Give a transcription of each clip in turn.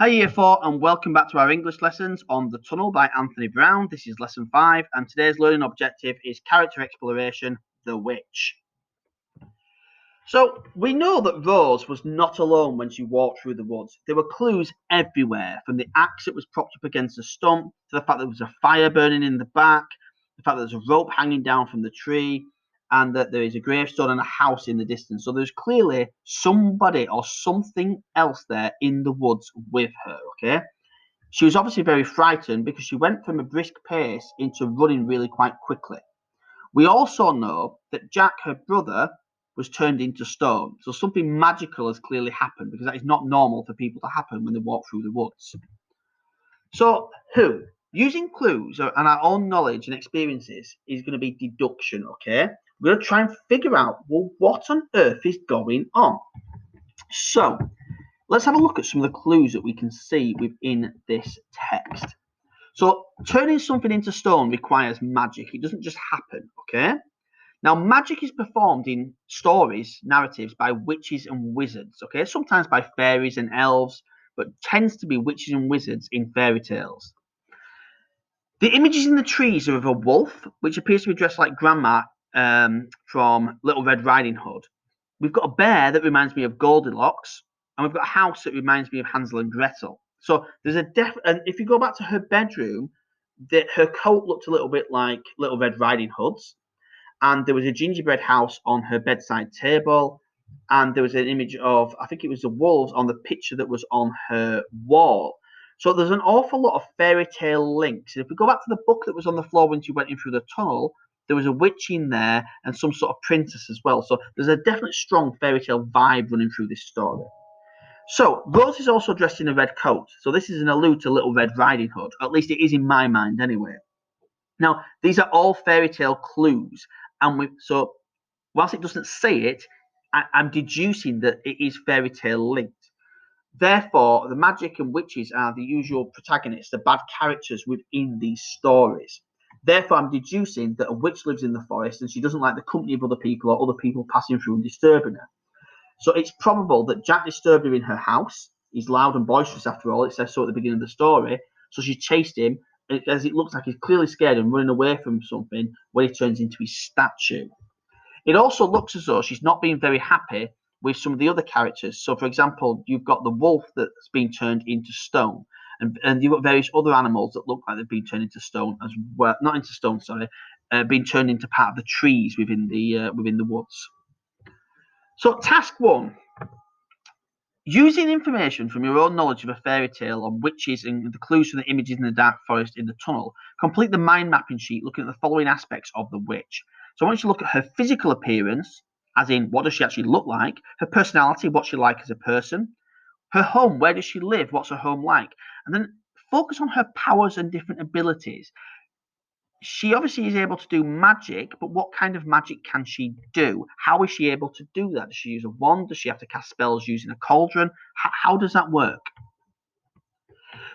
Hi Year 4 and welcome back to our English lessons on The Tunnel by Anthony Brown. This is lesson 5 and today's learning objective is character exploration, The Witch. So we know that Rose was not alone when she walked through the woods. There were clues everywhere, from the axe that was propped up against a stump, to the fact that there was a fire burning in the back, the fact that there's a rope hanging down from the tree, and that there is a gravestone and a house in the distance. So there's clearly somebody or something else there in the woods with her, okay? She was obviously very frightened because she went from a brisk pace into running really quite quickly. We also know that Jack, her brother, was turned into stone. So something magical has clearly happened because that is not normal for people to happen when they walk through the woods. So who? Using clues and our own knowledge and experiences is going to be deduction, okay? We're going to try and figure out, well, what on earth is going on? So let's have a look at some of the clues that we can see within this text. So turning something into stone requires magic. It doesn't just happen, okay? Now, magic is performed in stories, narratives by witches and wizards, okay? Sometimes by fairies and elves, but tends to be witches and wizards in fairy tales. The images in the trees are of a wolf, which appears to be dressed like Grandma from Little Red Riding Hood. We've got a bear that reminds me of Goldilocks, and we've got a house that reminds me of Hansel and Gretel. So there's and if you go back to her bedroom, her coat looked a little bit like Little Red Riding Hood's, and there was a gingerbread house on her bedside table, and there was an image of, I think it was the wolves on the picture that was on her wall. So there's an awful lot of fairy tale links. And if we go back to the book that was on the floor when she went in through the tunnel, there was a witch in there and some sort of princess as well. So there's a definite strong fairy tale vibe running through this story. So Rose is also dressed in a red coat. So this is an allude to Little Red Riding Hood. At least it is in my mind anyway. Now, these are all fairy tale clues. So whilst it doesn't say it, I'm deducing that it is fairy tale linked. Therefore, the magic and witches are the usual protagonists, the bad characters within these stories. Therefore, I'm deducing that a witch lives in the forest and she doesn't like the company of other people or other people passing through and disturbing her. So it's probable that Jack disturbed her in her house. He's loud and boisterous after all. It says so at the beginning of the story. So she chased him, as it looks like he's clearly scared and running away from something when he turns into his statue. It also looks as though she's not being very happy with some of the other characters. So, for example, you've got the wolf that's been turned into stone, and you've got various other animals that look like they've been turned into stone as well. Not into stone, sorry, being turned into part of the trees within the woods. So, task 1. Using information from your own knowledge of a fairy tale on witches and the clues from the images in the dark forest in the tunnel, complete the mind mapping sheet looking at the following aspects of the witch. So I want you to look at her physical appearance, as in what does she actually look like, her personality, what's she like as a person, her home, where does she live, what's her home like, and then focus on her powers and different abilities. She obviously is able to do magic, but what kind of magic can she do? How is she able to do that? Does she use a wand? Does she have to cast spells using a cauldron? How does that work?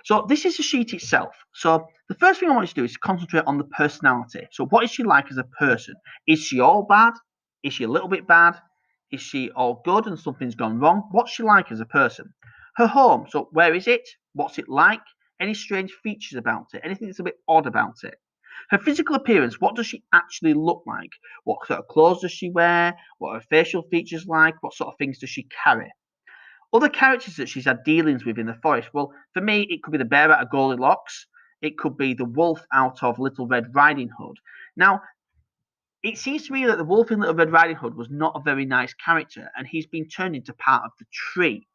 So this is the sheet itself. So the first thing I want you to do is concentrate on the personality. So what is she like as a person? Is she all bad? Is she a little bit bad? Is she all good and something's gone wrong? What's she like as a person? Her home. So where is it? What's it like? Any strange features about it? Anything that's a bit odd about it? Her physical appearance, what does she actually look like? What sort of clothes does she wear? What are her facial features like? What sort of things does she carry? Other characters that she's had dealings with in the forest, well, for me, it could be the bear out of Goldilocks. It could be the wolf out of Little Red Riding Hood. Now, it seems to me that the wolf in Little Red Riding Hood was not a very nice character, and he's been turned into part of the tree.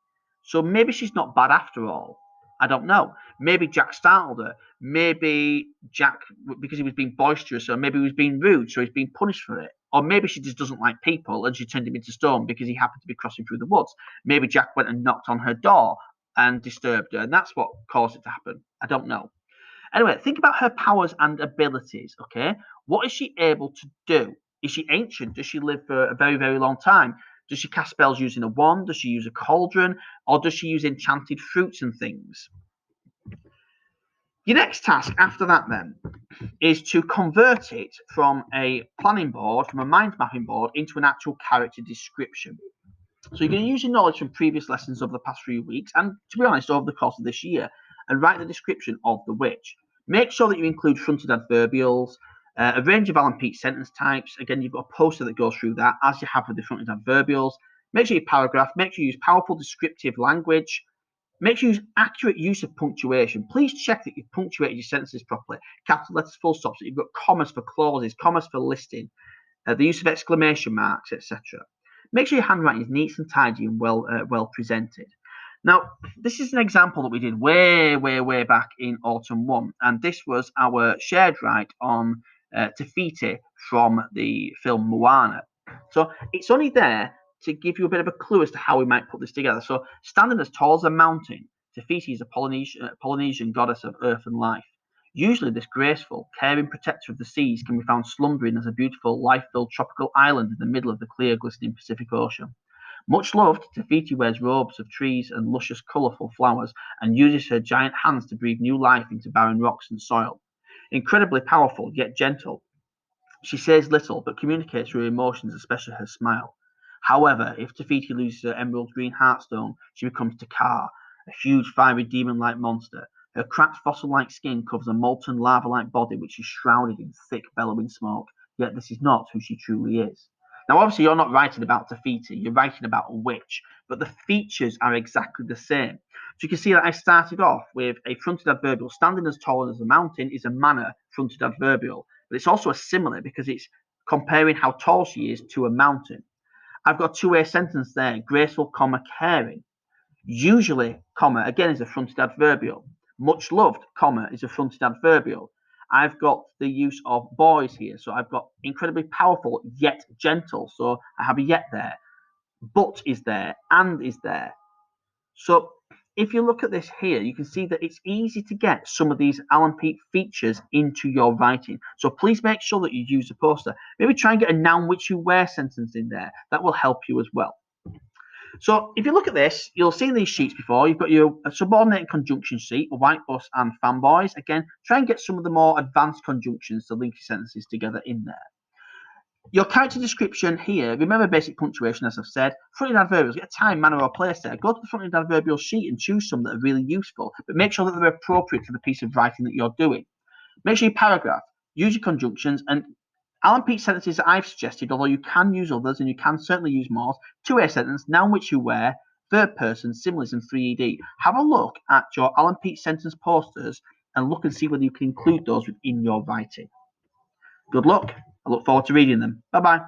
So maybe she's not bad after all. I don't know. Maybe Jack startled her. Maybe Jack, because he was being boisterous, or maybe he was being rude, so he's being punished for it. Or maybe she just doesn't like people and she turned him into stone because he happened to be crossing through the woods. Maybe Jack went and knocked on her door and disturbed her, and that's what caused it to happen. I don't know. Anyway, think about her powers and abilities, okay? What is she able to do? Is she ancient? Does she live for a very, very long time? Does she cast spells using a wand? Does she use a cauldron? Or does she use enchanted fruits and things? Your next task after that then is to convert it from a planning board, from a mind mapping board, into an actual character description. So you're going to use your knowledge from previous lessons over the past few weeks and, to be honest, over the course of this year, and write the description of the witch. Make sure that you include fronted adverbials, a range of Alan Peake sentence types. Again, you've got a poster that goes through that, as you have with the fronted adverbials. Make sure you paragraph. Make sure you use powerful descriptive language. Make sure you use accurate use of punctuation. Please check that you've punctuated your sentences properly. Capital letters, full stops, that you've got commas for clauses, commas for listing, the use of exclamation marks, etc. Make sure your handwriting is neat and tidy and well presented. Now, this is an example that we did way back in Autumn 1, and this was our shared write on Te Fiti from the film Moana. So it's only there to give you a bit of a clue as to how we might put this together. So, standing as tall as a mountain, Te Fiti is a Polynesian goddess of earth and life. Usually, this graceful, caring protector of the seas can be found slumbering as a beautiful, life-filled tropical island in the middle of the clear, glistening Pacific Ocean. Much loved, Te Fiti wears robes of trees and luscious, colourful flowers, and uses her giant hands to breathe new life into barren rocks and soil. Incredibly powerful, yet gentle, she says little, but communicates her emotions, especially her smile. However, if Te Fiti loses her emerald green heartstone, she becomes Takar, a huge, fiery, demon-like monster. Her cracked fossil-like skin covers a molten lava-like body which is shrouded in thick, bellowing smoke. Yet this is not who she truly is. Now, obviously, you're not writing about Te Fiti, you're writing about a witch, but the features are exactly the same. So you can see that I started off with a fronted adverbial. Standing as tall as a mountain is a manner fronted adverbial, but it's also a simile because it's comparing how tall she is to a mountain. I've got a two-way sentence there, graceful, comma, caring. Usually, comma, again is a fronted adverbial. Much loved, comma, is a fronted adverbial. I've got the use of boys here. So I've got incredibly powerful, yet gentle. So I have a yet there. But is there, and is there. So if you look at this here, you can see that it's easy to get some of these Alan Peake features into your writing. So please make sure that you use a poster. Maybe try and get a noun which you wear sentence in there. That will help you as well. So if you look at this, you'll see these sheets before. You've got your subordinated conjunction sheet, a white bus and fanboys. Again, try and get some of the more advanced conjunctions to link your sentences together in there. Your character description here, remember basic punctuation as I've said. Fronted adverbials, get a time, manner or place there. Go to the fronted adverbial sheet and choose some that are really useful, but make sure that they're appropriate to the piece of writing that you're doing. Make sure you paragraph, use your conjunctions, and Alan Peake sentences that I've suggested, although you can use others and you can certainly use more. Two-way sentence, noun which you wear, third person, similes and 3ED. Have a look at your Alan Peake sentence posters and look and see whether you can include those within your writing. Good luck. I look forward to reading them. Bye-bye.